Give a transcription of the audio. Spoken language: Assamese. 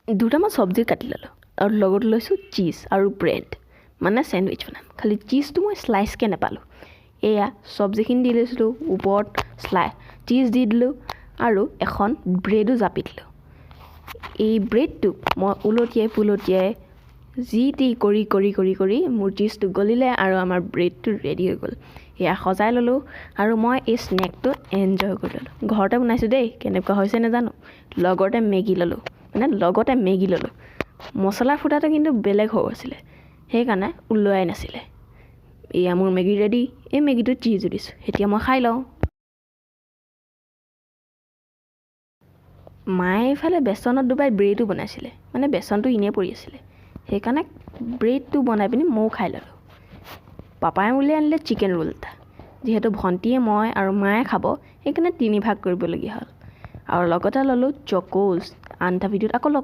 দুটামান চব্জি কাটি ল'লোঁ আৰু লগত লৈছোঁ চিজ আৰু ব্ৰেড মানে চেণ্ডউইচ বনাম খালি চিজটো মই শ্লাইচকৈ নাপালোঁ এয়া চব্জিখিনি দি লৈছিলোঁ ওপৰত চিজ দি দিলোঁ আৰু এখন ব্ৰেডো জাপি দিলোঁ এই ব্ৰেডটোক মই ওলটিয়াই যি টি কৰি মোৰ চিজটো গলিলে আৰু আমাৰ ব্ৰেডটো ৰেডি হৈ গ'ল এয়া সজাই ল'লোঁ আৰু মই এই স্নেকটো এনজয় কৰি ল'লোঁ ঘৰতে বনাইছোঁ দেই কেনেকুৱা হৈছে নাজানো লগতে মেগী ল'লোঁ মছলাৰ ফুটাটো কিন্তু বেলেগ হৈ আছিলে সেইকাৰণে ওলোৱাই নাছিলে এয়া মোৰ মেগী ৰেডি এই মেগীটোত চিজো দিছোঁ এতিয়া মই খাই লওঁ মায়ে এইফালে বেচনত ডুবাই ব্ৰেডো বনাইছিলে মানে বেচনটো এনেই পৰি আছিলে সেইকাৰণে ব্ৰেডটো বনাই পিনি ময়ো খাই ল'লোঁ পাপাই উলিয়াই আনিলে চিকেন ৰোল এটা যিহেতু ভণ্টিয়ে মই আৰু মায়ে খাব সেইকাৰণে 3 ভাগ কৰিবলগীয়া হ'ল আৰু লগতে ল'লোঁ চক'জ আনটা ভিডিঅ'ত আকৌ লগ